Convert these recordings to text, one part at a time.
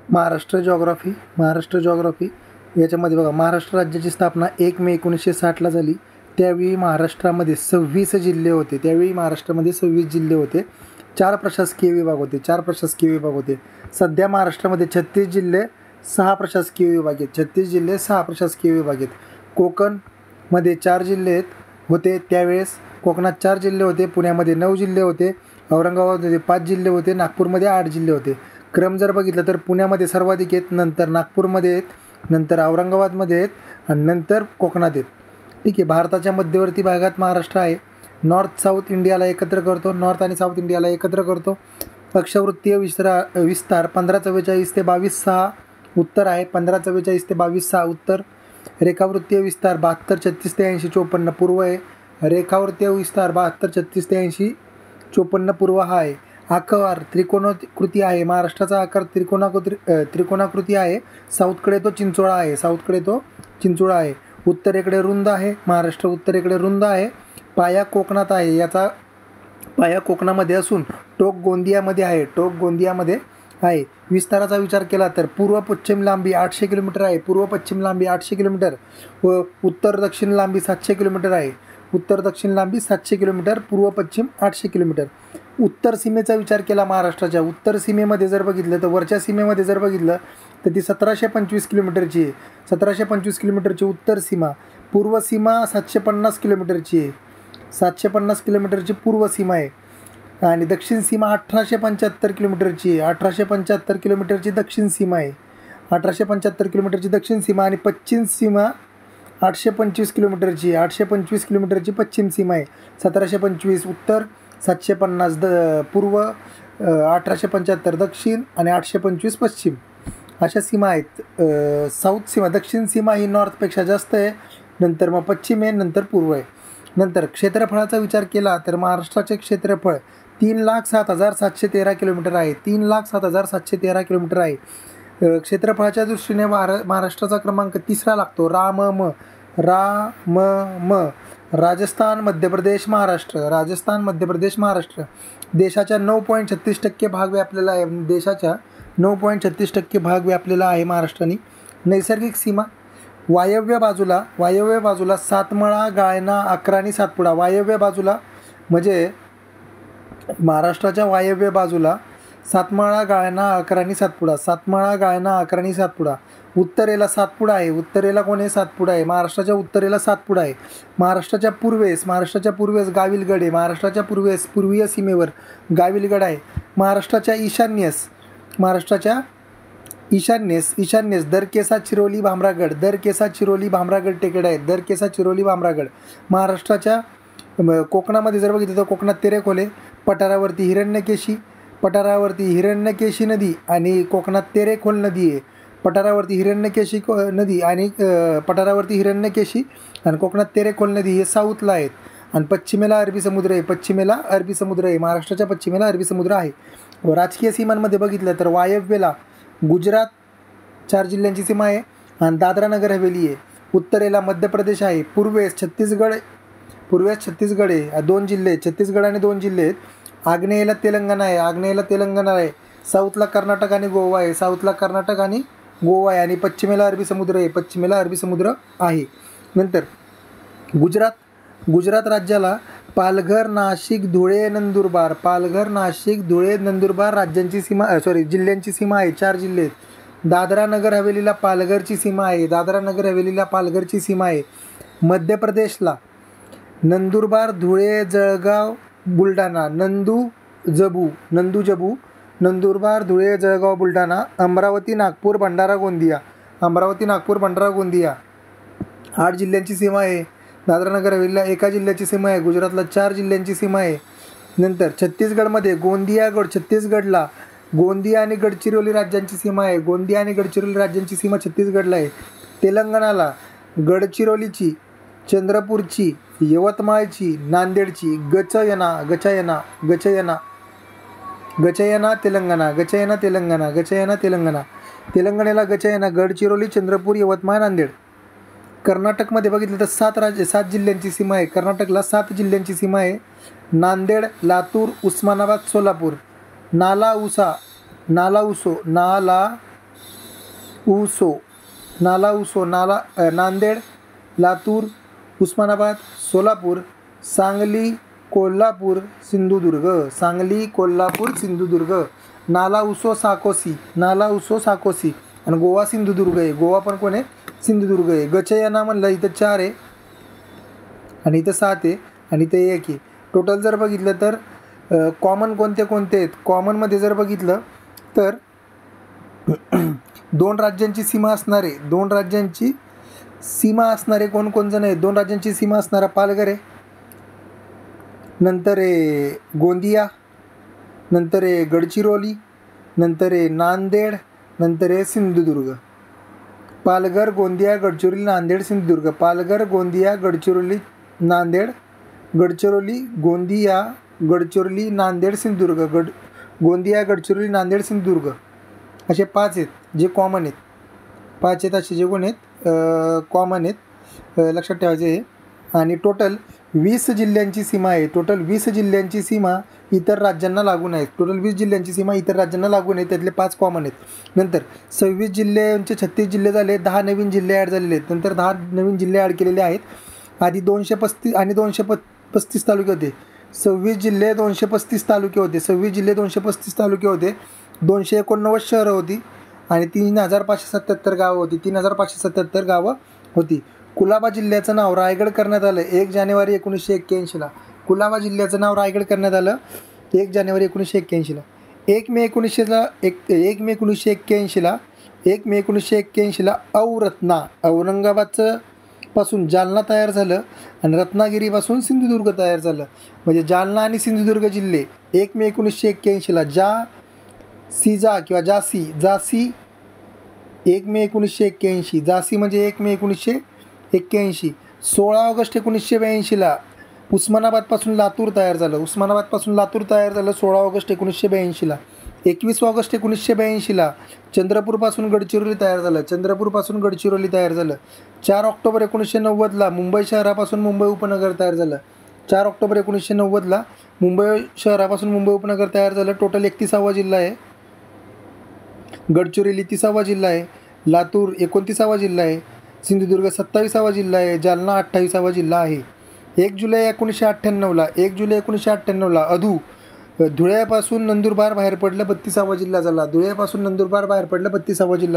Maharashtra geography याच्यामध्ये बघा, महाराष्ट्र राज्याची स्थापना 1 मे 1960ला झाली. त्यावेळी महाराष्ट्रामध्ये 26 जिल्हे होते. 26 जिल्हे होते. 4 प्रशासकीय विभाग होते. सध्या महाराष्ट्रामध्ये 36 जिल्हे 6 प्रशासकीय विभाग आहेत. कोकणमध्ये 4 जिल्हे होते. त्यावेळेस कोकणात 4 जिल्हे होते. पुण्यामध्ये 9 जिल्हे होते. औरंगाबादमध्ये 5 जिल्हे होते. नागपूरमध्ये 8 जिल्हे होते. क्रम जर बघितलं तर पुण्यामध्ये सर्वाधिक आहेत, नंतर नागपूरमध्ये आहेत, नंतर औरंगाबादमध्ये आहेत आणि नंतर कोकणात आहेत. ठीक आहे. भारताच्या मध्यवर्ती भागात महाराष्ट्र आहे. नॉर्थ आणि साऊथ इंडियाला एकत्र करतो. अक्षवृत्तीय विस्तार 1544 ते 22,600 उत्तर आहे. 1544 ते 22,600 उत्तर. रेखावृत्तीय विस्तार 72, 36 ते 80, 54 पूर्व आहे. रेखावृत्तीय विस्तार 72, 36 ते 80, 54 पूर्व हा आहे. आकार त्रिकोणाकृती आहे. महाराष्ट्राचा आकार त्रिकोणाकृती आहे. साऊथकडे तो चिंचोळा आहे. उत्तरेकडे रुंद आहे. महाराष्ट्र उत्तरेकडे रुंद आहे. पाया कोकणात आहे. याचा पाया कोकणामध्ये असून टोक गोंदियामध्ये आहे. विस्ताराचा विचार केला तर पूर्व पश्चिम लांबी 800 किलोमीटर आहे. व उत्तर दक्षिण लांबी 700 किलोमीटर आहे. पूर्व पश्चिम 800 किलोमीटर. उत्तर सीमेचा विचार केला महाराष्ट्राच्या. उत्तर सीमेमध्ये जर बघितलं तर वरच्या सीमेमध्ये जर बघितलं तर ती 1725 किलोमीटरची आहे. 1725 किलोमीटरची उत्तर सीमा. पूर्व सीमा 750 किलोमीटरची आहे. 750 किलोमीटरची पूर्व सीमा आहे. आणि दक्षिण सीमा 1875 किलोमीटरची आहे. 1875 किलोमीटरची दक्षिण सीमा आहे. 1875 किलोमीटरची दक्षिण सीमा. आणि पश्चिम सीमा 825 किलोमीटरची आहे. 825 किलोमीटरची पश्चिम सीमा आहे. 1725 उत्तर, 750 पूर्व, 1875 दक्षिण आणि 825 पश्चिम अशा सीमा आहेत. साऊथ सीमा, दक्षिण सीमा ही नॉर्थपेक्षा जास्त आहे. नंतर मग पश्चिम आहे, नंतर पूर्व आहे. नंतर क्षेत्रफळाचा विचार केला तर महाराष्ट्राचे क्षेत्रफळ 3,07,713 किलोमीटर आहे. 3,07,713 किलोमीटर आहे. क्षेत्रफळाच्या दृष्टीने महाराष्ट्राचा क्रमांक 3रा लागतो. राजस्थान, मध्य प्रदेश, महाराष्ट्र. देशाच्या 9.36% भाग व्यापलेला आहे महाराष्ट्राने. नैसर्गिक सीमा वायव्य बाजूला सातमळा, गाळणा, अक्राणी, सातपुडा. वायव्य बाजूला म्हणजे महाराष्ट्राच्या वायव्य बाजूला सातमाळा, गाळणा, अक्राणी, सातपुडा. उत्तरेला सातपुडा आहे. सातपुडा आहे. महाराष्ट्राच्या उत्तरेला सातपुडा आहे. महाराष्ट्राच्या पूर्वेस गाविलगड आहे. पूर्वीय सीमेवर गाविलगड आहे. महाराष्ट्राच्या ईशान्येस दरकेसा, चिरोली, भामरागड टेकड आहेत. महाराष्ट्राच्या कोकणामध्ये जर बघितलं तर कोकणात तेरेखोले, पठारावरती हिरण्यकेशी नदी आणि कोकणात तेरेखोल नदी आहे. पठारावरती हिरण्यकेशी आणि कोकणात तेरेखोल नदी हे साऊथला आहेत. आणि पश्चिमेला अरबी समुद्र आहे. महाराष्ट्राच्या पश्चिमेला अरबी समुद्र आहे. राजकीय सीमांमध्ये बघितलं तर वायव्येला गुजरात 4 जिल्ह्यांची सीमा आहे आणि दादरा नगर हवेली आहे. उत्तरेला मध्य प्रदेश आहे. पूर्वेस छत्तीसगड आहे. 2 जिल्हे, छत्तीसगड आणि 2 जिल्हे आहेत. आग्नेयेला तेलंगणा आहे. साऊथला कर्नाटक आणि गोवा आहे. आणि पश्चिमेला अरबी समुद्र आहे. नंतर गुजरात राज्याला पालघर, नाशिक, धुळे, नंदुरबार जिल्ह्यांची सीमा आहे. 4 जिल्हे आहेत. दादरा नगर हवेलीला पालघरची सीमा आहे. मध्य प्रदेशला नंदुरबार, धुळे, जळगाव, बुलढाणा, नंदुरबार, धुळे, जळगाव, बुलढाणा. अमरावती, नागपूर, भंडारा, गोंदिया 8 जिल्ह्यांची सीमा आहे. दादरा नगर हवेलीला 1 जिल्ह्याची सीमा आहे. गुजरातला 4 जिल्ह्यांची सीमा आहे. नंतर छत्तीसगडमध्ये छत्तीसगडला गोंदिया आणि गडचिरोली राज्यांची सीमा आहे. छत्तीसगडला आहे. तेलंगणाला गडचिरोलीची, चंद्रपूरची, यवतमाळची, नांदेडची, गचयना तेलंगणाला गचयना, गडचिरोली, चंद्रपूर, यवतमाळ, नांदेड. कर्नाटकमध्ये बघितलं तर 7 जिल्ह्यांची सीमा आहे. कर्नाटकला 7 जिल्ह्यांची सीमा आहे. नांदेड, लातूर, उस्मानाबाद, सोलापूर. नाला उसो, नांदेड, लातूर, उस्मानाबाद, सोलापूर, सांगली, कोल्हापूर, सिंधुदुर्ग, सांगली, कोल्हापूर, सिंधुदुर्ग. नाला उसो साकोसी आणि गोवा सिंधुदुर्ग आहे. गोवा पण कोण आहे? सिंधुदुर्ग आहे. गचयना म्हणलं इथं 4 आहे आणि इथं 7 आहे आणि इथं 1 आहे. टोटल जर बघितलं तर कॉमन कोणते कोणते आहेत? कॉमनमध्ये जर बघितलं तर 2 राज्यांची सीमा असणारे, 2 राज्यांची सीमा असणारे कोण जण आहेत? 2 राज्यांची सीमा असणारा पालघर आहे, नंतर आहे गोंदिया, नंतर आहे गडचिरोली, नंतर आहे नांदेड, नंतर आहे सिंधुदुर्ग. पालघर, गोंदिया, गडचिरोली, नांदेड, सिंधुदुर्ग. पालघर, गोंदिया, गडचिरोली, नांदेड, गडचिरोली, गोंदिया, गडचिरोली, नांदेड, सिंधुदुर्ग. गोंदिया, गडचिरोली, नांदेड, सिंधुदुर्ग असे 5 आहेत जे कॉमन आहेत. 5 आहेत असे जे कोण आहेत कॉमन आहेत, लक्षात ठेवायचे आहे. आणि टोटल 20 जिल्ह्यांची सीमा आहे. टोटल 20 जिल्ह्यांची सीमा इतर राज्यांना लागून आहेत. टोटल 20 जिल्ह्यांची सीमा इतर राज्यांना लागून आहे. त्यातले 5 कॉमन आहेत. नंतर 26 जिल्ह्यांचे 36 जिल्हे झाले. 10 नवीन जिल्हे ॲड झालेले आहेत. नंतर 10 नवीन जिल्हे ॲड केलेले आहेत. आधी 235 आणि 235 तालुके होते. 26 जिल्हे 235 तालुके होते. 26 जिल्हे 235 तालुके होते. 289 शहरं होती आणि 3577 गावं होती. 3577 गावं होती. कुलाबा जिल्ह्याचं नाव रायगड करण्यात आलं 1 जानेवारी 1981ला. कुलाबा जिल्ह्याचं नाव रायगड करण्यात आलं 1 जानेवारी 1981ला. 1 मे 1981ला औरत्ना, औरंगाबादचं पासून जालना तयार झालं आणि रत्नागिरीपासून सिंधुदुर्ग तयार झालं. म्हणजे जालना आणि सिंधुदुर्ग जिल्हे 1 मे 1981ला जासी 1 मे 1981. जासी म्हणजे 1 मे 1981. 16 ऑगस्ट 1982ला उस्मानाबादपासून लातूर तयार झालं. 16 ऑगस्ट 1982ला. 21 ऑगस्ट 1982ला चंद्रपूरपासून गडचिरोली तयार झालं. 4 ऑक्टोबर 1990ला मुंबई शहरापासून मुंबई उपनगर तयार झालं. 4 ऑक्टोबर 1990ला मुंबई शहरापासून मुंबई उपनगर तयार झालं. टोटल 31वा जिल्हा आहे. गडचिरोली 30वा जिल्हा आहे. लातूर 29वा जिल्हा आहे. सिंधुदुर्ग 27वा जिल्हा आहे. जालना 28वा जिल्हा आहे. 1 जुलै 1998ला धुळ्यापासून नंदुरबार बाहेर पडलं 32वा जिल्हा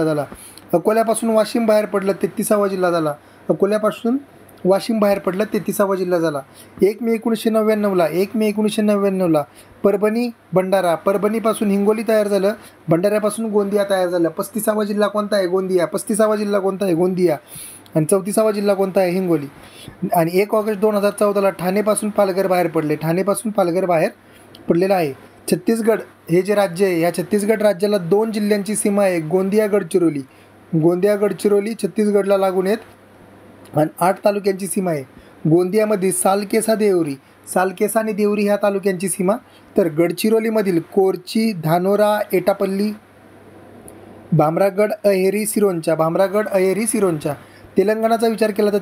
झाला. अकोल्यापासून वाशिम बाहेर पडलं 33वा जिल्हा झाला. 1 मे 1999ला परभणीपासून हिंगोली तयार झालं. भंडाऱ्यापासून गोंदिया तयार झालं. 35वा जिल्हा कोणता आहे? गोंदिया. आणि 34वा जिल्हा कोणता आहे? हिंगोली. आणि 1 ऑगस्ट 2014ला ठाणेपासून पालघर बाहेर पडलेलं आहे. छत्तीसगड हे जे राज्य आहे, या छत्तीसगड राज्याला 2 जिल्ह्यांची सीमा आहे. गोंदिया गडचिरोली छत्तीसगडला लागून आहेत आणि 8 तालुक्यांची सीमा आहे. गोंदियामध्ये सालकेसा आणि देवरी ह्या तालुक्यांची सीमा. तर गडचिरोलीमधील कोरची, धानोरा, एटापल्ली, भामरागड, अहेरी, सिरोंचा. तेलंगणाचा विचार केला तर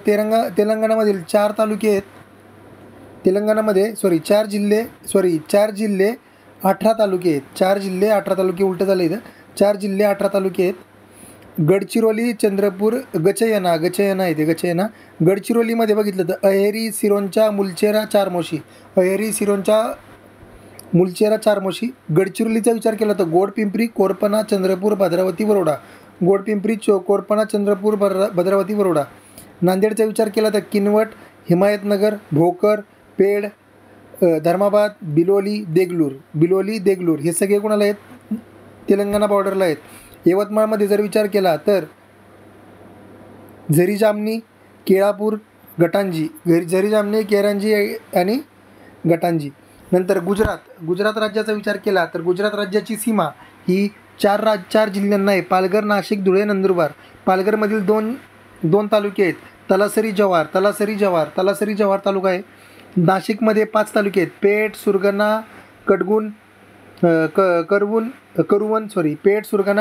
तेलंगणामधील 4 तालुके आहेत. 4 जिल्हे 18 तालुके आहेत. 4 जिल्हे 18 तालुके उलटं झालं इथं. 4 जिल्हे 18 तालुके आहेत. गडचिरोली, चंद्रपूर, गचयना गडचिरोलीमध्ये बघितलं तर अहेरी, सिरोंचा, मुलचेरा, चारमोशी. गडचिरोलीचा विचार केला तर गोडपिंपरी, कोरपणा, चंद्रपूर, भद्रावती, वरोडा. नांदेडचा विचार केला तर किनवट, हिमायतनगर, भोकर, पेड, धर्माबाद, बिलोली, देगलूर हे सगळे कोणाला आहेत? तेलंगणा बॉर्डरला आहेत. यवतमाळमध्ये जर विचार केला तर झरी-जामणी, केळापूर, गटांजी आणि गटांजी. नंतर गुजरात राज्याचा विचार केला तर गुजरात राज्याची सीमा ही 4 जिल्ह्यांना आहे. पालघर, नाशिक, धुळे, नंदुरबार. पालघरमधील 2 तालुके आहेत. तलासरी जव्हार तालुका आहे. नाशिकमध्ये 5 तालुके आहेत. पेठ, सुरगाणा,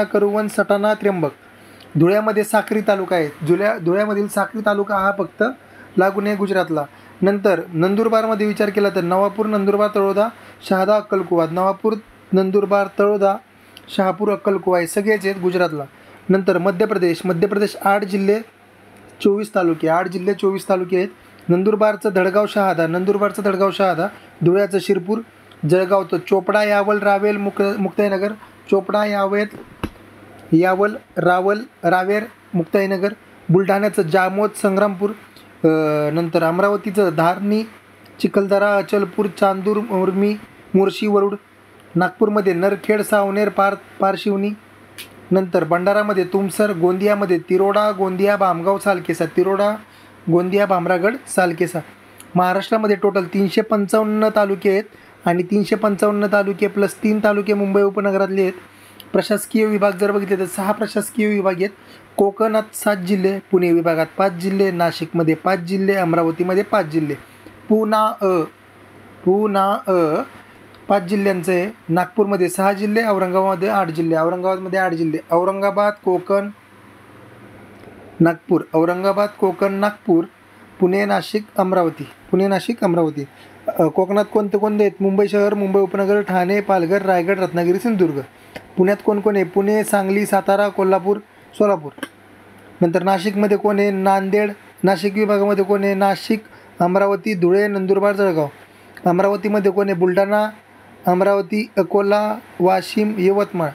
करुवन, सटाणा, त्र्यंबक. धुळ्यामध्ये साक्री तालुका आहे. धुळ्यामधील साक्री तालुका हा फक्त लागून आहे गुजरातला. नंतर नंदुरबारमध्ये विचार केला तर नवापूर, नंदुरबार, तळोदा, शहादा, अक्कलकुवा. शहापूर, अक्कलकुवा हे सगळेच आहेत गुजरातला. नंतर मध्य प्रदेश 8 जिल्हे 24 तालुके, 8 जिल्हे 24 तालुके आहेत. नंदुरबारचं धडगाव शहादा, धुळ्याचं शिरपूर, जळगावचं चोपडा, यावल, रावेर, मुक्ताईनगर, चोपडा, यावल, रावेर, मुक्ताईनगर, बुलढाण्याचं जामोद, संग्रामपूर, नंतर अमरावतीचं धारणी, चिखलदरा, अचलपूर, चांदूर, मोर्शी, वरुड, नागपूरमध्ये नरखेड, सावनेर, पारशिवनी, नंतर भंडारामध्ये तुमसर, गोंदियामध्ये तिरोडा, गोंदिया, भामगाव, भामरागड, सालकेसा. महाराष्ट्रामध्ये टोटल 355 तालुके आहेत आणि 355 तालुके प्लस 3 तालुके मुंबई उपनगरातले आहेत. प्रशासकीय विभाग जर बघितले तर 6 प्रशासकीय विभाग आहेत. कोकणात 7 जिल्हे, पुणे विभागात 5 जिल्हे, नाशिकमध्ये 5 जिल्हे, अमरावतीमध्ये 5 जिल्हे, पुणा 5 जिल्ह्यांचं आहे. नागपूरमध्ये 6 जिल्हे, औरंगाबादमध्ये 8 जिल्हे, औरंगाबाद, कोकण, नागपूर, पुणे, नाशिक, अमरावती. कोकणात कोणते आहेत? मुंबई शहर, मुंबई उपनगर, ठाणे, पालघर, रायगड, रत्नागिरी, सिंधुदुर्ग. पुण्यात कोण आहे? पुणे, सांगली, सातारा, कोल्हापूर, सोलापूर. नंतर नाशिकमध्ये कोण आहे? नांदेड. नाशिक विभागामध्ये कोण आहे? नाशिक, अमरावती, धुळे, नंदुरबार, जळगाव. अमरावतीमध्ये कोण आहे? बुलढाणा, अमरावती, अकोला, वाशिम, यवतमाळ.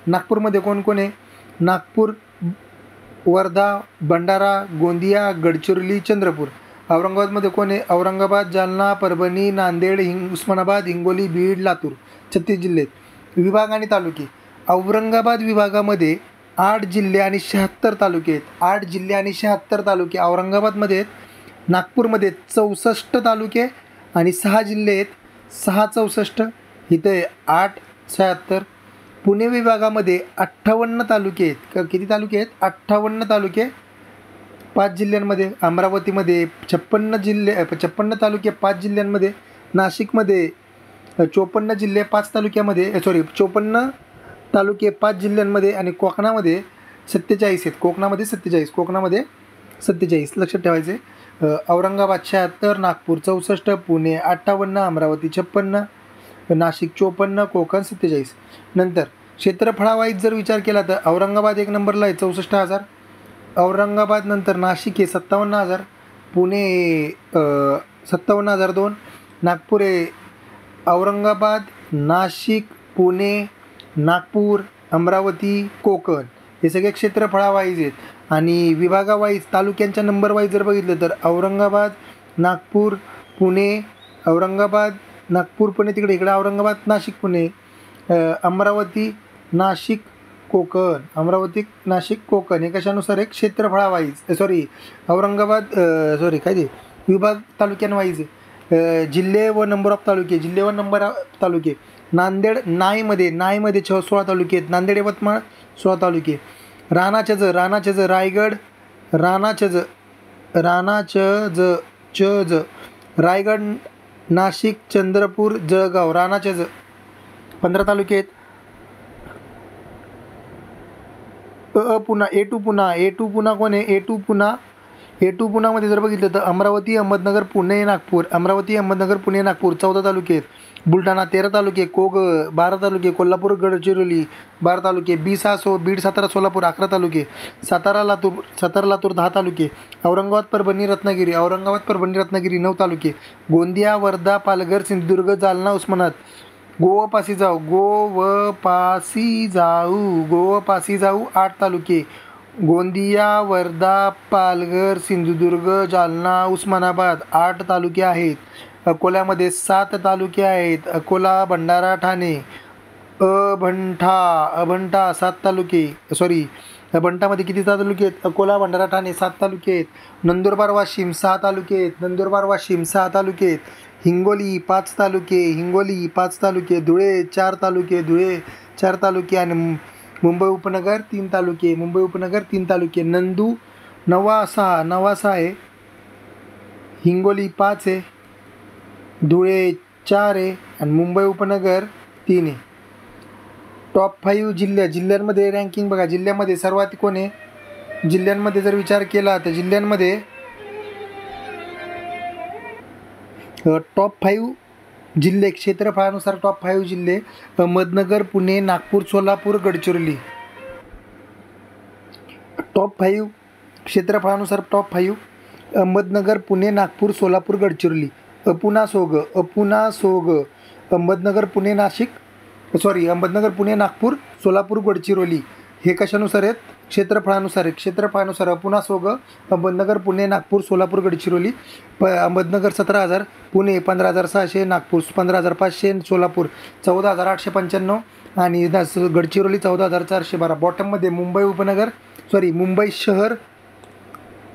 नागपूरमध्ये कोण आहे? नागपूर, वर्धा, भंडारा, गोंदिया, गडचिरोली, चंद्रपूर. औरंगाबादमध्ये कोण आहे? औरंगाबाद, जालना, परभणी, नांदेड, उस्मानाबाद, हिंगोली, बीड, लातूर. 36 जिल्हे. विभाग आणि तालुके. औरंगाबाद विभागामध्ये 8 जिल्हे आणि 76 तालुके आहेत. 8 जिल्हे आणि 76 तालुके औरंगाबादमध्ये आहेत. नागपूरमध्ये 64 तालुके आणि 6 जिल्हे आहेत. 6 64 इथे 8 76. पुणे विभागामध्ये 58 तालुके आहेत. किती तालुके आहेत? 58 तालुके 5 जिल्ह्यांमध्ये. अमरावतीमध्ये 56 तालुके 5 जिल्ह्यांमध्ये. नाशिकमध्ये 54 जिल्हे 5 तालुक्यामध्ये 54 तालुके 5 जिल्ह्यांमध्ये. आणि कोकणामध्ये 47 आहेत. कोकणामध्ये 47 लक्षात ठेवायचे. औरंगाबाद 76, नागपूर 64, पुणे 58, अमरावती 56, नाशिक 54, कोकण 47. नंतर क्षेत्रफळावाईज जर विचार केला तर औरंगाबाद 1 नंबरला आहे 64,000. औरंगाबाद नंतर नाशिक आहे 57,000, पुणे 57,002, नागपूर आहे. औरंगाबाद, नाशिक, पुणे, नागपूर, अमरावती, कोकण हे सगळे क्षेत्रफळावाईज आहेत. आणि विभागावाईज तालुक्यांच्या नंबरवाईज जर बघितलं तर औरंगाबाद, नागपूर, पुणे, तिकडे औरंगाबाद, नाशिक, पुणे, अमरावती, नाशिक, कोकण हे कशानुसार आहे? क्षेत्रफळावाईज. औरंगाबाद विभाग तालुक्यांवाईज. जिल्हे व नंबर ऑफ तालुके. नांदेड नाईमध्ये 16 तालुके आहेत. नांदेड, यवतमाळ 16 तालुके. राणाचज रायगड, रायगड, नाशिक, चंद्रपूर, जळगाव. राणाचज 15 तालुके आहेत. पुणा ए टू पुणा कोण आहे? ए टू पुणामध्ये जर बघितलं तर अमरावती, अहमदनगर, पुणे, नागपूर. 14 तालुके आहेत. बुलढाणा 13 तालुके, 12 तालुके, कोल्हापूर, गडचिरोली 12 तालुके, बीड, सातारा, सोलापूर 11 तालुके, सातारा, लातूर 10 तालुके, औरंगाबाद, परभणी, रत्नागिरी 9 तालुके, गोंदिया, वर्धा, पालघर, सिंधुदुर्ग, जालना, उस्मानाबाद, गोवपासी जाऊ 8 तालुके, गोंदिया, वर्धा, पालघर, सिंधुदुर्ग, जालना, उस्मानाबाद 8 तालुके आहेत. अकोल्यामध्ये 7 तालुके आहेत. अकोला, भंडारा, ठाणे. अभंठा 7 तालुके. अभंठामध्ये किती तालुके आहेत? अकोला, भंडारा, ठाणे 7 तालुके आहेत. नंदुरबार, वाशिम 6 तालुके आहेत. हिंगोली 5 तालुके. धुळे 4 तालुके आणि मुंबई उपनगर 3 तालुके. नवासा आहे. हिंगोली 5 आहे. धुळे 4 आहे आणि मुंबई उपनगर 3 आहे. टॉप 5 जिल्ह्यांमध्ये रँकिंग बघा. जिल्ह्यामध्ये सर्वात कोण आहे? जिल्ह्यांमध्ये जर विचार केला तर जिल्ह्यांमध्ये टॉप 5 जिल्हे क्षेत्रफळानुसार टॉप 5 जिल्हे: अहमदनगर, पुणे, नागपूर, सोलापूर, गडचिरोली. टॉप 5 क्षेत्रफळानुसार टॉप 5. अहमदनगर, पुणे, नागपूर, सोलापूर, गडचिरोली. अपुना सोग अहमदनगर, पुणे, अहमदनगर, पुणे, नागपूर, सोलापूर, गडचिरोली हे कशानुसार आहेत? क्षेत्रफळानुसार आहे. क्षेत्रफळानुसार अपुना सोग अहमदनगर, पुणे, नागपूर, सोलापूर, गडचिरोली. अहमदनगर 17,000, पुणे 15,600, नागपूर 15,500, सोलापूर 14,895 आणि गडचिरोली 14,412. बॉटममध्ये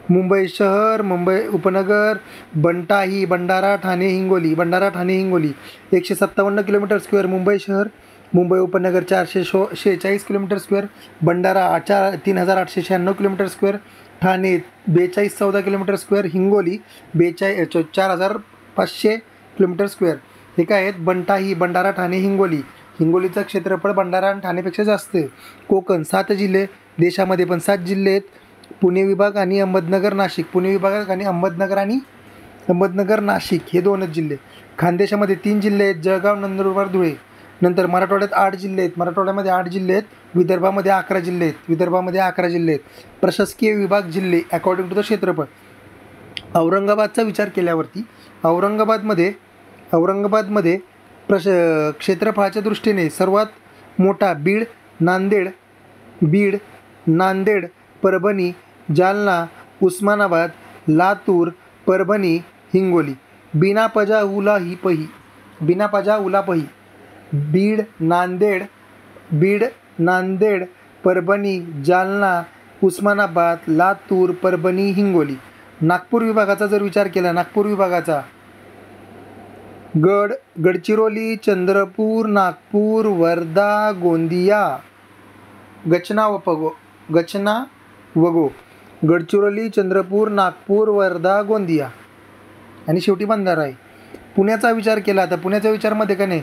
मुंबई शहर, मुंबई उपनगर, बंटाही, भंडारा, ठाणे, हिंगोली 157 किलोमीटर स्क्वेअर. मुंबई शहर, मुंबई उपनगर 446 kilometre square. Bhandara 3,896 kilometre square. Thane 4214 kilometre square. Hingoli 4,500 kilometre square. हे काय आहेत? बंटाही, भंडारा, ठाणे, हिंगोलीचं क्षेत्रफळ भंडारा आणि ठाणेपेक्षा जास्त आहे. कोकण 7 जिल्हे, देशामध्ये पण 7 जिल्हे आहेत. पुणे विभाग आणि अहमदनगर, नाशिक. पुणे विभाग आणि अहमदनगर, नाशिक हे 2च जिल्हे. खानदेशामध्ये 3 जिल्हे आहेत, जळगाव, नंदुरबार, धुळे. नंतर मराठवाड्यात 8 जिल्हे आहेत, मराठवाड्यामध्ये 8 जिल्हे आहेत. विदर्भामध्ये 11 जिल्हे आहेत. प्रशासकीय विभाग जिल्हे अकॉर्डिंग टू द क्षेत्रफळ. औरंगाबादचा विचार केल्यावरती औरंगाबादमध्ये क्षेत्रफळाच्या दृष्टीने सर्वात मोठा बीड, नांदेड, परभणी, जालना, उस्मानाबाद, लातूर, परभणी, हिंगोली. बिना पजा उलापही. बीड, नांदेड, परभणी, जालना, उस्मानाबाद, लातूर, परभणी, हिंगोली. नागपूर विभागाचा जर विचार केला, नागपूर विभागाचा गडचिरोली, चंद्रपूर, नागपूर, वर्धा, गोंदिया, गचना वगो. गडचिरोली, चंद्रपूर, नागपूर, वर्धा, गोंदिया आणि शेवटी भंडारा आहे. पुण्याचा विचार केला तर पुण्याच्या विचारमध्ये का नाही,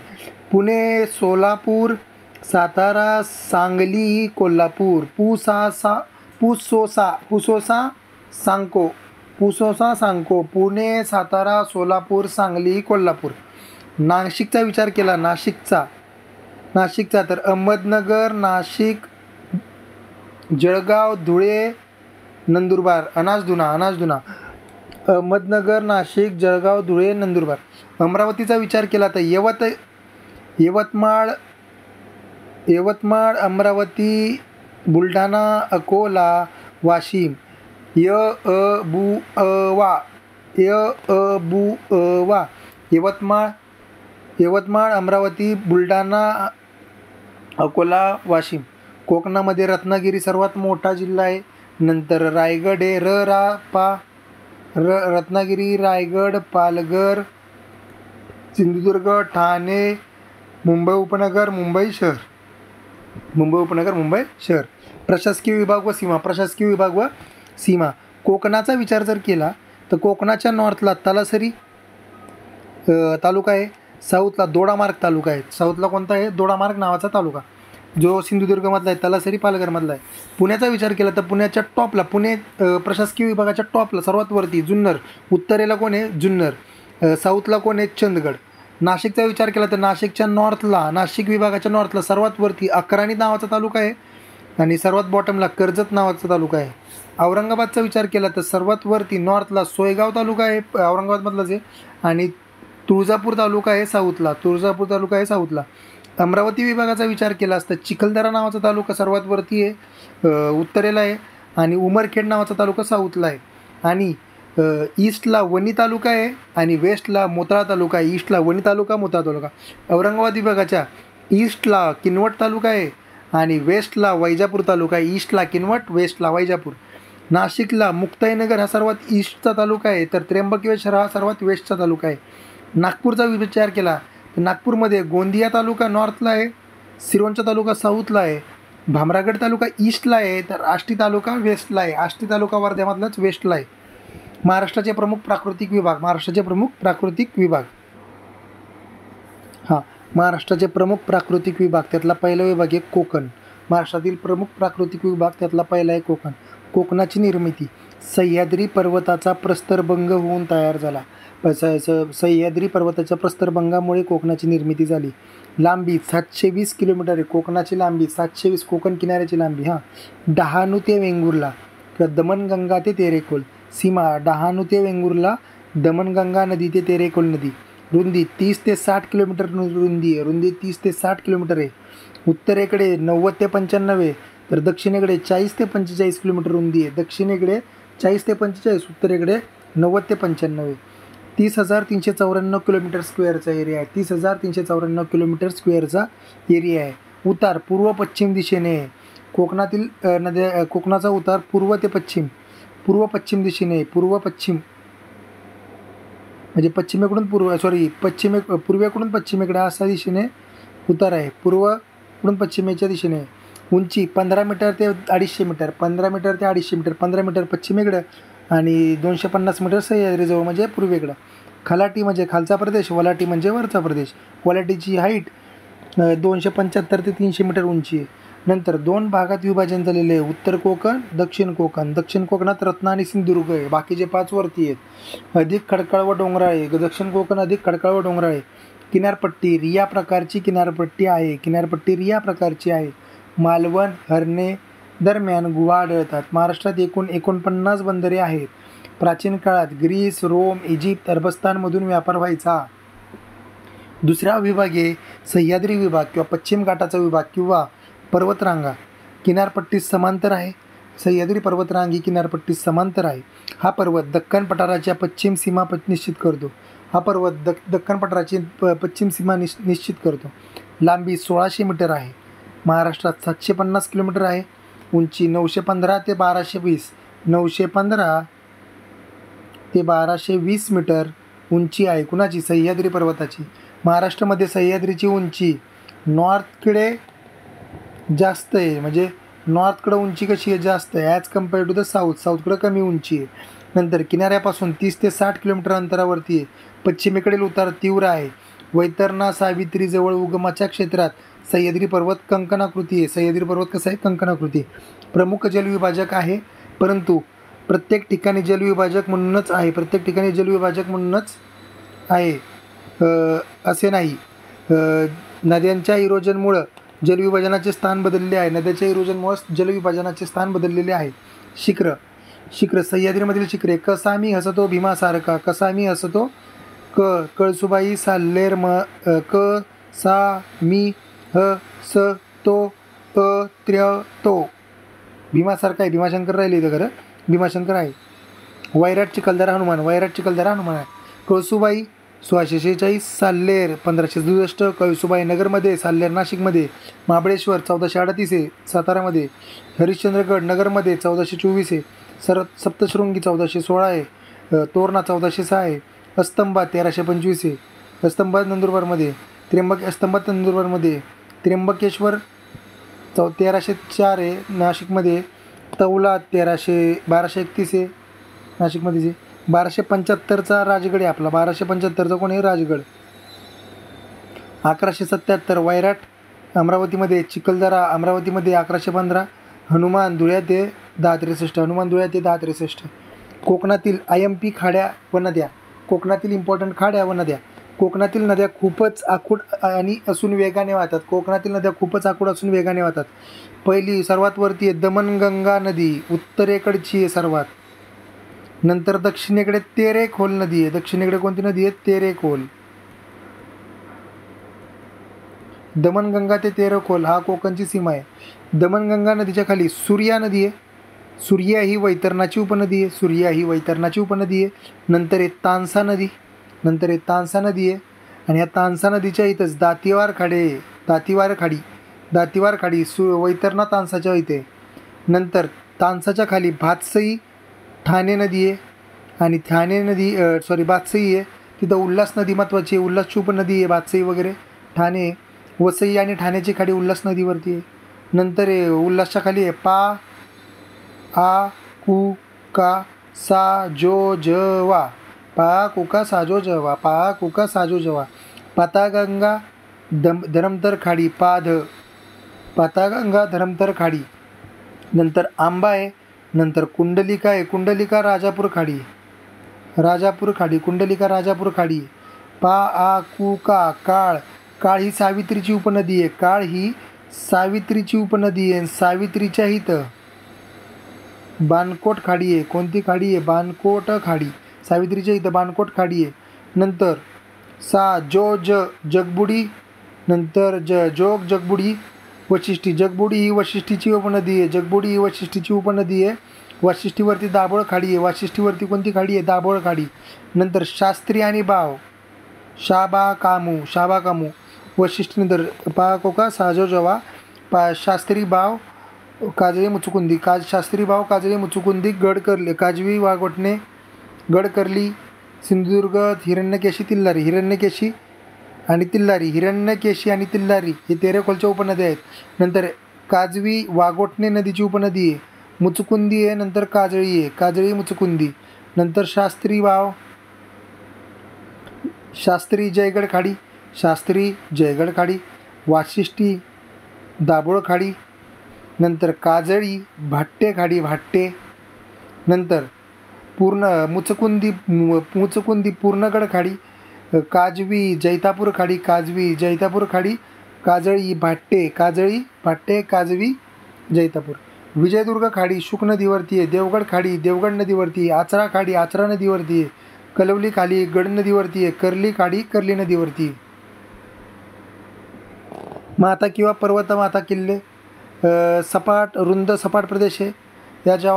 पुणे, सोलापूर, सातारा, सांगली, कोल्हापूर, पुसोसा, सांको. पुणे, सातारा, सोलापूर, सांगली, कोल्हापूर. नाशिकचा विचार केला, नाशिकचा तर अहमदनगर, नाशिक, जळगाव, धुळे, नंदुरबार. अनासधुना. अहमदनगर, नाशिक, जळगाव, धुळे, नंदुरबार. अमरावतीचा विचार केला तर यवतमाळ, अमरावती, बुलढाणा, अकोला, वाशिम. यवतमाळ, अमरावती, बुलढाणा, अकोला, वाशिम. कोकणामध्ये रत्नागिरी सर्वात मोठा जिल्हा आहे. नंतर रायगड आहे, रत्नागिरी, रायगड, पालघर, सिंधुदुर्ग, ठाणे, मुंबई उपनगर, मुंबई शहर. प्रशासकीय विभाग व सीमा. कोकणाचा विचार जर केला तर कोकणाच्या नॉर्थला तलासरी तालुका आहे, साऊथला दोडामार्ग तालुका आहे. साऊथला कोणता आहे? दोडामार्ग नावाचा तालुका, जो सिंधुदुर्गमधला आहे, तलासरी पालघरमधला आहे. पुण्याचा विचार केला तर पुण्याच्या टॉपला, पुणे प्रशासकीय विभागाच्या टॉपला सर्वात वरती जुन्नर. उत्तरेला कोण आहे? जुन्नर. साऊथला कोण आहे? चंदगड. नाशिकचा विचार केला तर नाशिकच्या नॉर्थला, नाशिक विभागाच्या नॉर्थला सर्वात वरती अक्राणी नावाचा तालुका आहे आणि सर्वात बॉटमला कर्जत नावाचा तालुका आहे. औरंगाबादचा विचार केला तर सर्वात वरती नॉर्थला सोयगाव तालुका आहे, औरंगाबादमधलाच आहे, आणि तुळजापूर तालुका आहे साऊथला. अमरावती विभागाचा विचार केला असता चिखलदरा नावाचा तालुका सर्वात वरती आहे, उत्तरेला आहे, आणि उमरखेड नावाचा तालुका साऊथला आहे. आणि ईस्टला वणी तालुका आहे आणि वेस्टला मोताळा तालुका आहे. ईस्टला वणी तालुका, मोताळा तालुका. औरंगाबाद विभागाच्या ईस्टला किनवट तालुका आहे आणि वेस्टला वैजापूर तालुका आहे. ईस्टला किनवट, वेस्टला वैजापूर. नाशिकला मुक्ताईनगर हा सर्वात ईस्टचा तालुका आहे, तर त्र्यंबकेश्वर हा सर्वात वेस्टचा तालुका आहे. नागपूरचा विचार केला तर नागपूरमध्ये गोंदिया तालुका नॉर्थला आहे, सिरोंचा तालुका साऊथला आहे, भामरागड तालुका ईस्टला आहे, तर आष्टी तालुका वेस्टला आहे. आष्टी तालुका वर्ध्यामधलाच वेस्टला आहे. महाराष्ट्राचे प्रमुख प्राकृतिक विभाग. महाराष्ट्राचे प्रमुख प्राकृतिक विभाग त्यातला पहिला विभाग आहे कोकण. महाराष्ट्रातील प्रमुख प्राकृतिक विभाग त्यातला पहिला आहे कोकण. कोकणाची निर्मिती सह्याद्री पर्वताचा प्रस्तरभंग होऊन तयार झाला. सह्याद्री पर्वताच्या प्रस्तरभंगामुळे कोकणाची निर्मिती झाली. लांबी 720 किलोमीटर आहे. कोकणाची लांबी 720, कोकण किनाऱ्याची लांबी. डहाणू ते वेंगुर्ला किंवा दमणगंगा ते तेरेखोल सीमा. डहाणू ते वेंगुर्ला, दमणगंगा नदी ते तेरेखोल नदी. रुंदी 30 ते 60 किलोमीटर रुंदी आहे. रुंदी 30 ते 60 किलोमीटर आहे. उत्तरेकडे 90 ते 95 आहे, तर दक्षिणेकडे 40 ते 45 किलोमीटर रुंदी आहे. दक्षिणेकडे 40 ते 45, उत्तरेकडे 90 ते 95 आहे. 30,394 किलोमीटर स्क्वेअरचा एरिया आहे. 30,394 किलोमीटर स्क्वेअरचा एरिया आहे. उतार पूर्व पश्चिम दिशेने आहे. कोकणातील कोकणाचा उतार पूर्व ते पश्चिम, पूर्व पश्चिम दिशेने आहे. पूर्व पश्चिम म्हणजे पश्चिमेकडून पूर्वेकडून पश्चिमेकडे असा दिशेने उतार आहे. पूर्वकडून पश्चिमेच्या दिशेने. उंची 15 मीटर ते 250 मीटर, 15 मीटर ते 250 मीटर. 15 मीटर पश्चिमेकडं आणि 250 मीटर सह्याद्रीजवळ म्हणजे पूर्वेकडं. खलाटी म्हणजे खालचा प्रदेश, वलाटी म्हणजे वरचा प्रदेश. वलाटीची हाईट 275 ते 300 मीटर उंची आहे. नंतर 2 भागात विभाजन झालेले आहे. उत्तर कोकण, दक्षिण कोकण. दक्षिण कोकणात रत्ना आणि सिंधुदुर्ग आहे. बाकीचे 5 वरती आहेत. अधिक खडकाळ व डोंगराळ आहे. दक्षिण कोकण अधिक खडकाळ व डोंगराळ आहे. किनारपट्टी रिया प्रकारची किनारपट्टी आहे. किनारपट्टी रिया प्रकारची आहे. मालवण, हर्णे दरम्यान गुहा आढळतात. महाराष्ट्रात एकूण 49 बंदरे आहेत. प्राचीन काळात ग्रीस, रोम, इजिप्त, अरबस्तानमधून व्यापार व्हायचा. दुसरा विभाग आहे सह्याद्री विभाग किंवा पश्चिम घाटाचा विभाग किंवा पर्वतरांगा. किनारपट्टीस समांतर आहे. सह्याद्री पर्वतरांग ही किनारपट्टीस समांतर आहे. हा पर्वत दक्खन पठाराच्या पश्चिम सीमा निश्चित करतो. हा पर्वत दक्खन पठाराची पश्चिम सीमा निश्चित करतो. लांबी 1600 मीटर आहे. महाराष्ट्रात 750 किलोमीटर आहे. उंची 915 ते 1220, 915 ते 1220 मीटर उंची आहे. कुणाची? सह्याद्री पर्वताची. महाराष्ट्रामध्ये सह्याद्रीची उंची नॉर्थकडे जास्त आहे. म्हणजे नॉर्थकडे उंची कशी आहे? जास्त आहे ॲज कम्पेअर्ड टू द साऊथकडे कमी उंची आहे. नंतर किनाऱ्यापासून 30 ते 60 किलोमीटर अंतरावरती आहे. पश्चिमेकडील उतार तीव्र आहे. वैतरणा सावित्रीजवळ उगमाच्या क्षेत्रात सह्याद्री पर्वत कंकणाकृती आहे. सह्याद्री पर्वत कसा आहे? कंकणाकृती. प्रमुख जलविभाजक आहे, परंतु प्रत्येक ठिकाणी जलविभाजक म्हणूनच आहे. प्रत्येक ठिकाणी जलविभाजक म्हणूनच आहे असे नाही. नद्यांच्या इरोजनमुळं जलविभाजनाचे स्थान बदलले आहे. नद्याच्या इरोजनमुळं जलविभाजनाचे स्थान बदललेले आहे. शिखर सह्याद्रीमधील शिखरे. कसामी हसतो भीमासारखा. कसामी हसतो कळसुबाई साल्लेर क सा मी ह स तो तो भीमासारखा आहे. भीमाशंकर राहिले इथं खरं. भीमाशंकर आहे. वैराट चिखलदरा हनुमान. वैराट चिखलदरा हनुमान आहे. कळसुबाई 1646, साल्लेर 1567, कळसुबाई नगरमध्ये, साल्लेर नाशिकमध्ये, महाबळेश्वर 1438 आहे सातारामध्ये, हरिश्चंद्रगड नगरमध्ये 1424 आहे, सप्तशृंगी 1416 आहे, तोरणा 1406 आहे, अस्तंबा 1325 आहे, अस्तंबाद नंदुरबारमध्ये, अस्तंबाद नंदुरबारमध्ये, त्र्यंबकेश्वर 1304 आहे नाशिकमध्ये, तौला 1231 आहे नाशिकमध्ये. 1275चा राजगड आहे आपला. 1275चा कोण आहे? राजगड. 1177 वैराट अमरावतीमध्ये, चिखलदरा अमरावतीमध्ये 1115, हनुमान धुळ्यात आहे 1063, हनुमान धुळ्यात आहे 1063. कोकणातील IMP खाड्या व नद्या. कोकणातील इम्पॉर्टंट खाड्या व नद्या. कोकणातील नद्या खूपच आखूड आणि असून वेगाने वाहतात. कोकणातील नद्या खूपच आखूड असून वेगाने वाहतात. पहिली सर्वात वरती आहे दमणगंगा नदी, उत्तरेकडची आहे सर्वात. नंतर दक्षिणेकडे तेरेखोल नदी आहे. दक्षिणेकडे कोणती नदी आहे? तेरेखोल. दमणगंगा ते तेरेखोल हा कोकणची सीमा आहे. दमणगंगा नदीच्या खाली सूर्या नदी आहे. सूर्या ही वैतरणाची उपनदी आहे. सूर्या ही वैतरणाची उपनदी आहे. नंतर आहे तानसा नदी. आणि या तानसा नदीच्या इथंच दातीवार खाडी वैतरणा तानसाच्या इथे. नंतर तानसाच्या खाली भातसई ठाणे नदी आहे. आणि भातसई आहे. तिथं उल्हास नदी महत्त्वाची आहे. उल्हासची उपनदी आहे भातसई वगैरे. ठाणे, वसई आणि ठाण्याची खाडी उल्हास नदीवरती आहे. नंतर आहे उल्हासच्या खाली आहे पा आ कु का सा जो जवा. पा कुका साजो जवा. पा कुका साजो जवा. पातागंगा धरमतर खाडी. पातागंगा धरमतर खाडी. नंतर आंबा आहे. नंतर कुंडलिका आहे. कुंडलिका राजापूर खाडी. कुंडलिका राजापूर खाडी. पा आ कु का काळ काळ ही सावित्रीची उपनदी आहे. काळ ही सावित्रीची उपनदी आहे. सावित्रीच्या इथं बाणकोट खाडी आहे. कोणती खाडी आहे? बाणकोट खाडी. सावित्रीच्या इथं बाणकोट खाडी आहे. नंतर जगबुडी. नंतर जोग जगबुडी. वशिष्ठी. जगबुडी ही वशिष्ठीची उपनदी आहे. जगबुडी ही वशिष्ठीची उपनदी आहे. वाशिष्ठीवरती दाभोळ खाडी आहे. वाशिष्ठीवरती कोणती खाडी आहे? दाभोळ खाडी. नंतर शास्त्री आणि बाव. शाबा कामू. वशिष्ठी नंतर पा कोका साजो जवा शास्त्री बाव काजळी मुचुकुंदी. शास्त्री बाव काजळी मुचुकुंदी. गडकरली काजवी वाघोटणे. गडकरली. सिंधुदुर्ग हिरण्यकेशी तिल्लारी. हिरण्यकेशी आणि तिल्लारी हे तेरेखोलच्या उपनद्या आहेत. नंतर काजवी वाघोटणे नदीची उपनदी आहे. मुचुकुंदी आहे. नंतर काजळी आहे. काजळी मुचुकुंदी. नंतर शास्त्री बाव. शास्त्री जयगड खाडी. वाशिष्ठी दाभोळ खाडी. नंतर काजळी भाट्टे खाडी. नंतर मुचकुंदी पूर्णगड खाडी. काजवी जैतापूर खाडी. काजळी भाट्टे काजवी जैतापूर. विजयदुर्ग खाडी शुक नदीवरती आहे. देवगड खाडी देवगड नदीवरती आहे. आचरा खाडी आचरा नदीवरती आहे. कलवली खाडी गड नदीवरती आहे. कर्ली खाडी कर्ली नदीवरती आहे. माता किंवा पर्वतमाता किल्ले रुंद सपाट प्रदेश आहे. याच्या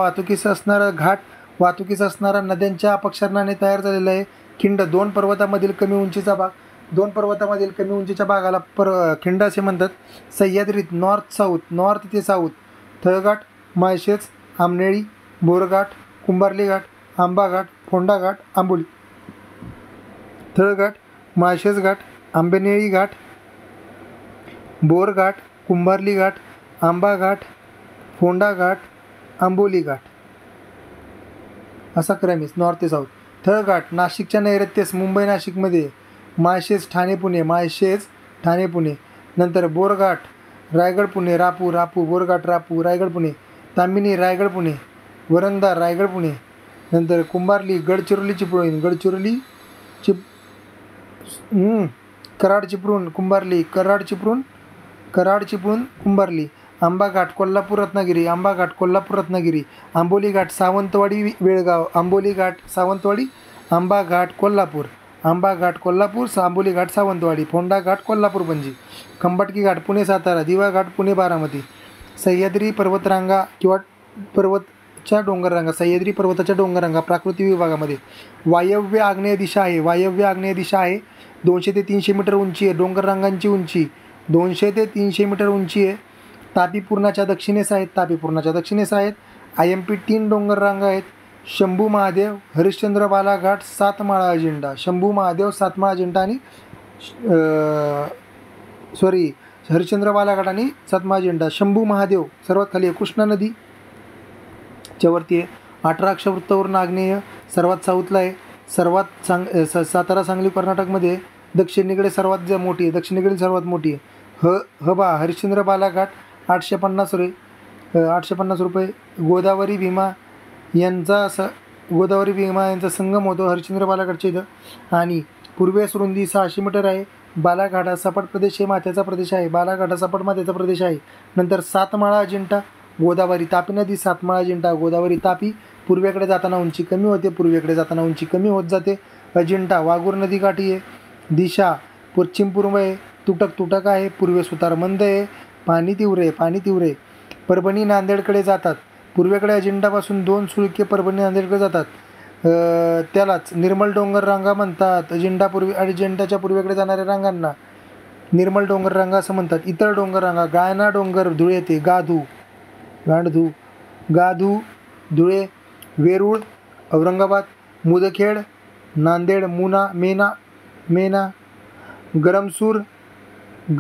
वाहतुकीचा असणारा नद्यांच्या अपक्षरणाने तयार झालेला आहे. खिंड दोन पर्वतामधील कमी उंचीच्या भागाला खिंड असे म्हणतात. सह्याद्रीत नॉर्थ ते साऊथ. थळघाट माळशेज आमनेळी बोरघाट कुंभारली घाट आंबा घाट फोंडा घाट आंबोली. थळघाट माळशेज घाट आंबेनेळी घाट बोरघाट कुंभारली घाट आंबा घाट फोंडा घाट आंबोली घाट असा क्रम आहे नॉर्थ ते साऊथ. थळघाट नाशिकच्या नैऋत्येस मुंबई नाशिकमध्ये. माळशेज ठाणे पुणे. नंतर बोरघाट रायगड पुणे रापू बोरघाट रापू रायगड पुणे. तामिनी रायगड पुणे. वरंधा रायगड पुणे. नंतर कुंभारली गडचिरोली कराड चिपळूण कुंभारली कराड चिपळूण कुंभारली. आंबाघाट कोल्हापूर रत्नागिरी आंबोली घाट सावंतवाडी वेळगाव आंबोली घाट सावंतवाडी. आंबाघाट कोल्हापूर आंबोली घाट सावंतवाडी. फोंडा घाट कोल्हापूर पणजी. खंबाटकी घाट पुणे सातारा. दिवा घाट पुणे बारामती. सह्याद्री पर्वतरांगा किंवा सह्याद्री पर्वताच्या डोंगररांगा प्राकृतिक विभागामध्ये. वायव्य आग्नेय दिशा आहे. 200 ते 300 मीटर उंची आहे. डोंगररांगांची उंची 200 ते 300 मीटर उंची आहे. तापी पूर्णाच्या दक्षिणेस आहेत. IMP 3 डोंगररांगा आहेत. शंभू महादेव हरिश्चंद्र बालाघाट सातमाळा अजिंठा. आणि हरिश्चंद्र बालाघाट आणि सातमाळा अजिंठा. शंभू महादेव सर्वात खाली आहे. कृष्णा नदी च्या वरती आहे. 18 अक्षवृत्तावरून आग्नेय सर्वात साऊथला आहे. सातारा सांगली कर्नाटकमध्ये दक्षिणेकडील सर्वात मोठी आहे. हबा हरिश्चंद्र बालाघाट 850 रुपये. गोदावरी भीमा यांचा संगम होतो हरिश्चंद्र बालाघाटच्या इथं. आणि पूर्वेस रुंदी 600 मीटर आहे. बालाघाट हा सपाट प्रदेश आहे. माथ्याचा प्रदेश आहे. नंतर सातमाळा अजिंठा गोदावरी तापी नदी. सातमाळा अजिंठा गोदावरी तापी. पूर्वेकडे जाताना उंची कमी होत जाते. अजिंठा वाघूर नदी काठी आहे. दिशा पश्चिम पूर्व आहे. तुटक आहे. पूर्वेस उतार मंद आहे. पाणी तीव्र आहे. परभणी नांदेडकडे जातात. पूर्वेकडे अजिंठापासून 2 सुळके परभणी नांदेडकडे जातात. त्यालाच निर्मल डोंगर रांगा म्हणतात. अजिंठाच्या पूर्वेकडे जाणाऱ्या रांगांना निर्मल डोंगर रांगा असं म्हणतात. इतर डोंगर रांगा गायना डोंगर धुळे येथे गाधू धुळे वेरूळ औरंगाबाद मुदखेड नांदेड मेना गरमसूर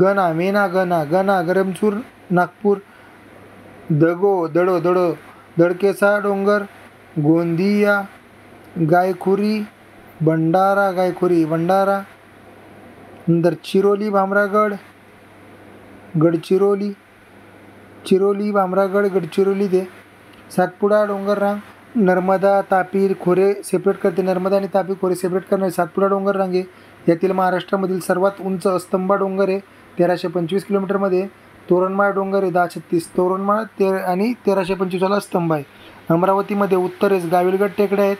गणा गरमसूर नागपूर दडकेसा डोंगर गोंदिया गायखुरी भंडारा नंतर चिरोली भामरागड गडचिरोली ते सातपुडा डोंगररांग. नर्मदा तापी खोरे सेपरेट करते. नर्मदा आणि तापी खोरे सेपरेट करणारे सातपुडा डोंगररांगे यातील महाराष्ट्रामधील सर्वात उंच अस्तंबा डोंगर आहे 1325 किलोमीटरमध्ये. तोरणमाळ डोंगर आहे 1036 तोरणमाळ आणि 1325 स्तंभ आहे. अमरावतीमध्ये उत्तरेस गाविलगड टेकड्या आहेत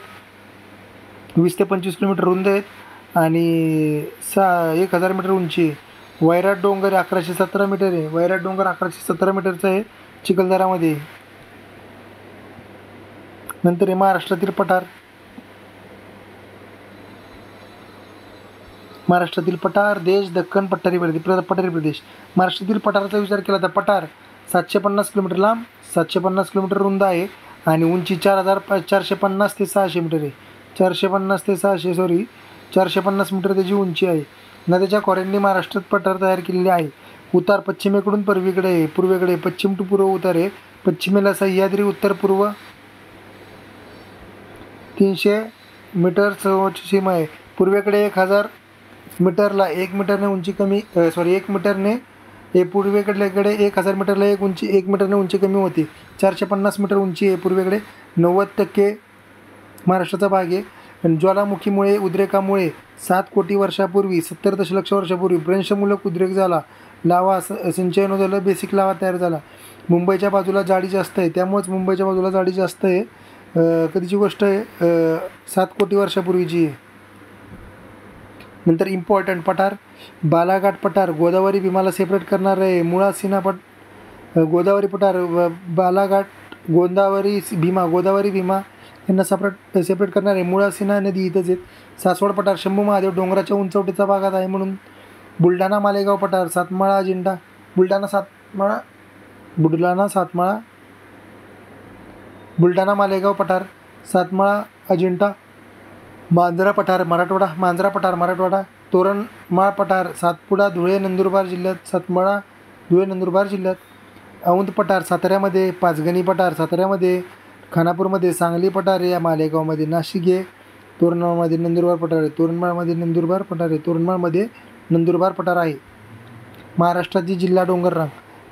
20 ते 25 किलोमीटर रुंद आहेत आणि 1000 मीटर उंची आहे. वैराट डोंगर 1117 मीटर आहे. वैराट डोंगर 1117 मीटरचा आहे चिखलदरामध्ये. नंतर आहे महाराष्ट्रातील पठार. महाराष्ट्रातील पठार देश दख्खन पठारी प्रदेश. महाराष्ट्रातील पठाराचा विचार केला तर पठार 750 किलोमीटर लांब 750 किलोमीटर रुंद आहे आणि उंची 450 ते 600 मीटर आहे. 450 मीटर त्याची उंची आहे. नद्याच्या खोऱ्यांनी महाराष्ट्रात पठार तयार केलेले आहे. उतार पश्चिमेकडून पूर्वेकडे पश्चिम टू पूर्व उतार आहे. पश्चिमेला सह्याद्री, उत्तर पूर्व 300 मीटर सर्वोच्च सीमा आहे. पूर्वेकडे 1000 मीटरला 1 मीटरने उंची कमी 1 मीटरने पूर्वेकडे 1000 मीटरला 1 मीटरने उंची कमी होते. 450 मीटर उंची आहे पूर्वेकडे. 90% महाराष्ट्राचा भाग आहे. ज्वालामुखीमुळे उद्रेकामुळे 7 कोटी वर्षापूर्वी 70 दशलक्ष वर्षापूर्वी भ्रंशमूलक उद्रेक झाला. लावा सिंचन झालं, बेसिक लावा तयार झाला. मुंबईच्या बाजूला जाडी जास्त आहे त्यामुळेच मुंबईच्या बाजूला जाडी जास्त आहे. कधीची गोष्ट आहे 7 कोटी वर्षापूर्वीची आहे. नंतर इम्पॉर्टंट पठार बालाघाट पठार गोदावरी भीमाला सेपरेट करणार आहे. मुळा सीना गोदावरी पठार बालाघाट गोदावरी भीमा यांना सेपरेट करणार आहे. मुळा सीना नदी इथंच आहेत. सासवड पठार शंभू महादेव डोंगराच्या उंचवटीचा भागात आहे म्हणून. बुलढाणा मालेगाव पठार सातमाळा अजिंठा बुलढाणा मालेगाव पठार सातमाळा अजिंठा. मांजरा पठार मराठवाडा. तोरणमाळ पठार सातपुडा धुळे नंदुरबार जिल्ह्यात. सातमाळा धुळे नंदुरबार जिल्ह्यात. औंध पठार साताऱ्यामध्ये. पाचगणी पठार साताऱ्यामध्ये. खानापूरमध्ये. सांगली पठार या मालेगावमध्ये. नाशिक आहे. तोरणमाळमध्ये नंदुरबार पठार आहे. तोरणमाळमध्ये नंदुरबार पठार आहे. महाराष्ट्रातील जिल्हा डोंगर रांग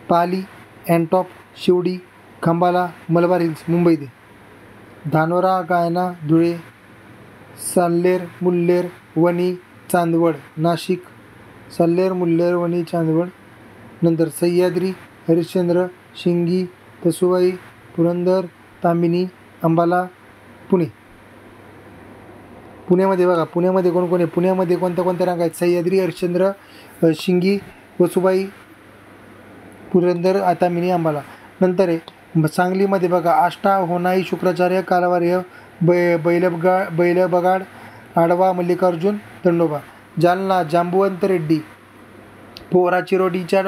पाली, अँटॉप, शिवडी, खंबाला, मलबार हिल्स मुंबईत. धानोरा, गायना, धुळे, साल्हेर, मुल्हेर, वणी, चांदवड नाशिक. नंतर सह्याद्री, हरिश्चंद्र, शिंगी, तसुबाई, पुरंदर, तामिनी, अंबाला, पुणे. पुण्यामध्ये बघा पुण्यामध्ये कोण आहे. पुण्यामध्ये कोणत्या रांगा आहेत. सह्याद्री, हरिश्चंद्र, शिंगी, वसुबाई, पुरंदर, तामिनी, अंबाला. नंतर आहे सांगलीमध्ये बघा आष्टा, होनाई, शुक्राचार्य, कालवार्य, बैलबगाड, आडवा, मल्लिकार्जुन, दंडोबा. जालना जांबुवंत रेड्डी. पोहरा चिरोडीच्या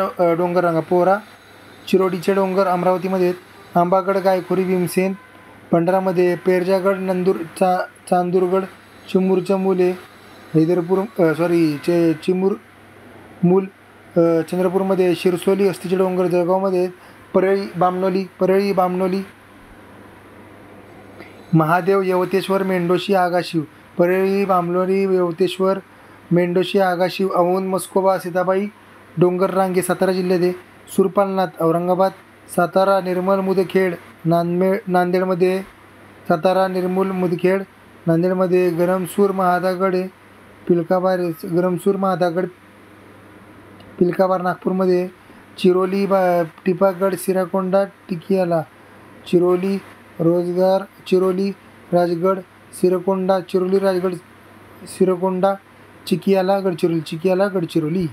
डोंगर अमरावतीमध्ये आहेत. आंबागड, गायखोरी, भीमसेन. भंडारामध्ये पेरजागड, चांदूरगड, चिमूरच्या मुले, चिमूर मूल. चंद्रपूरमध्ये शिरसोली, अस्तीचे डोंगर. जळगावमध्ये परळी, बामणोली. महादेव, यवतेश्वर, मेंढोशी, आगाशिव. परळी, बामणोली, यवतेश्वर, मेंढोशी, आगाशिव. औंध, मस्कोबा, सीताबाई डोंगर रांगे सातारा जिल्ह्यात आहे. सुरपालनाथ, औरंगाबाद. सातारा, निर्मल, मुदखेड. नांदेडमध्ये सातारा, निर्मल, मुदखेड. नांदेडमध्ये गरमसूर, महादागड आहे. पिलकाबार. नागपूरमध्ये चिरोली, टिपागड, सिराकोंडा, टिकियाला. चिरोली, राजगड, सिरकोंडा, चिकियाला, गडचिरोली.